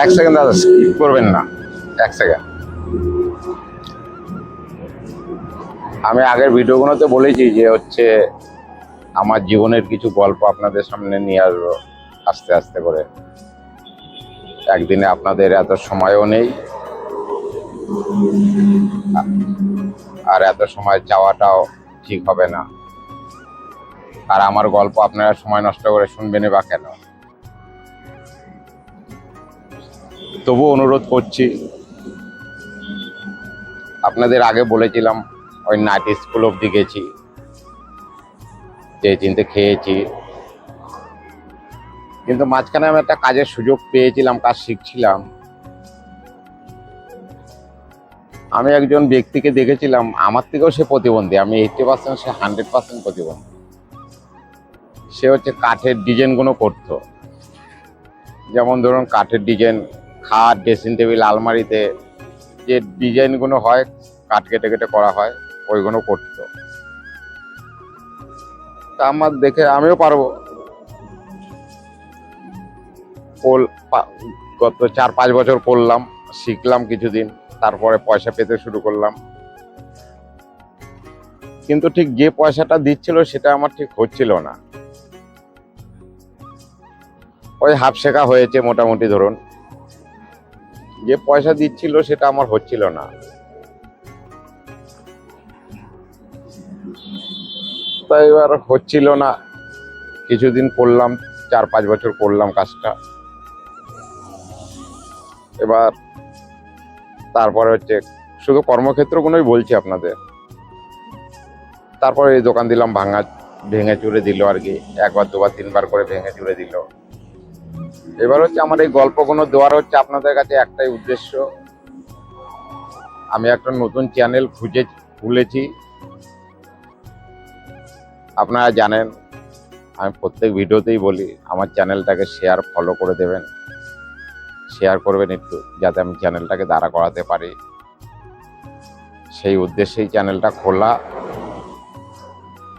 এক সেকেন্ড দাদা, স্কিপ করবেন না, এক সেকেন্ড। আমি আগের ভিডিওগুলোতে বলেছি যে হচ্ছে আমার জীবনের কিছু গল্প আপনাদের সামনে নিয়ে আসবো আস্তে আস্তে করে। একদিনে আপনাদের এত সময়ও নেই, আর এত সময় চাওয়াটাও ঠিক হবে না। আর আমার গল্প আপনারা সময় নষ্ট করে শুনবেনই বা কেন? তবু অনুরোধ করছি, আপনাদের আগে বলেছিলাম ওই নাইট স্কুল অবধি গেছি, যে চিনতে খেয়েছি, কিন্তু মাঝখানে আমি একটা কাজের সুযোগ পেয়েছিলাম, কাজ শিখছিলাম। আমি একজন ব্যক্তিকে দেখেছিলাম, আমার থেকেও সে প্রতিবন্ধী, আমি 80%, সে 100% প্রতিবন্ধী। সে হচ্ছে কাঠের ডিজাইনগুলো করতো, যেমন ধরুন কাঠের ডিজাইন, খাট, ড্রেসিং টেবিল, আলমারিতে যে ডিজাইনগুলো হয়, কাঠ কেটে কেটে করা হয়, ওইগুলো করতো। তা আমার দেখে আমিও পারবো। গত 4-5 বছর করলাম, শিখলাম কিছুদিন, তারপরে পয়সা পেতে শুরু করলাম। কিন্তু ঠিক যে পয়সাটা দিচ্ছিল সেটা আমার ঠিক হচ্ছিল না। ওই হাফ শেখা হয়েছে মোটামুটি, ধরুন যে পয়সা দিচ্ছিল সেটা আমার হচ্ছিল না। তাই এবার হচ্ছিল না, কিছুদিন করলাম, 4-5 বছর করলাম কাজটা। এবার তারপরে হচ্ছে শুধু কর্মক্ষেত্রগুলোই বলছি আপনাদের। তারপরে এই দোকান দিলাম, ভেঙে চুরে দিল আর কি, 1বার 2বার 3বার করে ভেঙে চুরে দিল। এবার হচ্ছে আমার এই গল্পগুলো দেওয়ার হচ্ছে আপনাদের কাছে একটাই উদ্দেশ্য, আমি একটা নতুন চ্যানেল খুলেছি। আপনারা জানেন, আমি প্রত্যেক ভিডিওতেই বলি আমার চ্যানেলটাকে ফলো করে দেবেন, শেয়ার করবেন একটু, যাতে আমি চ্যানেলটাকে দাঁড়া করাতে পারি। সেই উদ্দেশ্যেই চ্যানেলটা খোলা।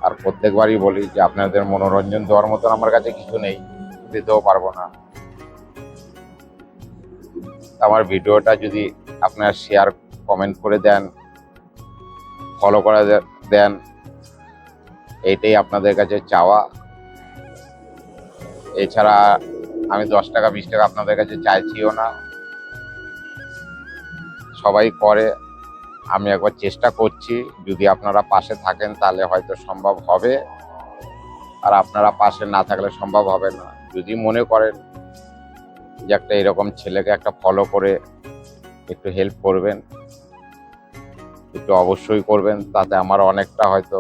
আর প্রত্যেকবারই বলি যে আপনাদের মনোরঞ্জন দেওয়ার মতন আমার কাছে কিছু নেই, দিতেও পারবো না। আমার ভিডিওটা যদি আপনারা শেয়ার, কমেন্ট করে দেন, ফলো করে দেন, এইটাই আপনাদের কাছে চাওয়া। এছাড়া আমি 10 টাকা 20 টাকা আপনাদের কাছে চাইছিও না। সবাই করে, আমি একবার চেষ্টা করছি, যদি আপনারা পাশে থাকেন তাহলে হয়তো সম্ভব হবে, আর আপনারা পাশে না থাকলে সম্ভব হবে না। যদি মনে করেন যে একটা এরকম ছেলেকে একটা ফলো করে একটু হেল্প করবেন, একটু অবশ্যই করবেন, তাতে আমার অনেকটা হয়তো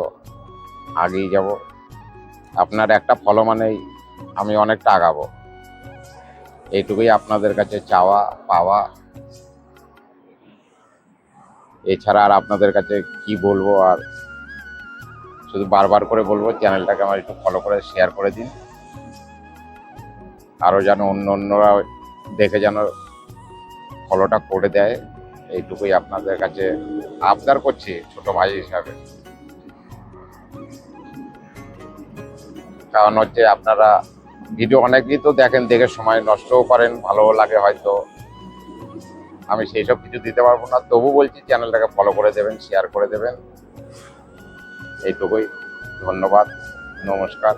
আগেই যাব। আপনার একটা ফলো মানেই আমি অনেকটা আগাবো, এইটুকুই আপনাদের কাছে চাওয়া পাওয়া। এছাড়া আর আপনাদের কাছে কি বলবো, আর শুধু বারবার করে বলবো চ্যানেলটাকে আমার একটু ফলো করে শেয়ার করে দিন, আরও যেন অন্যরা দেখে যেন ফলোটা করে দেয়, এইটুকুই আপনাদের কাছে আবদার করছি ছোট ভাই হিসাবে। কারণ হচ্ছে আপনারা ভিডিও অনেকেই তো দেখেন, দেখে সময় নষ্টও করেন, ভালোও লাগে হয়তো, আমি সেই সব কিছু দিতে পারবো না। তবু বলছি চ্যানেলটাকে ফলো করে দেবেন, শেয়ার করে দেবেন, এইটুকুই। ধন্যবাদ, নমস্কার।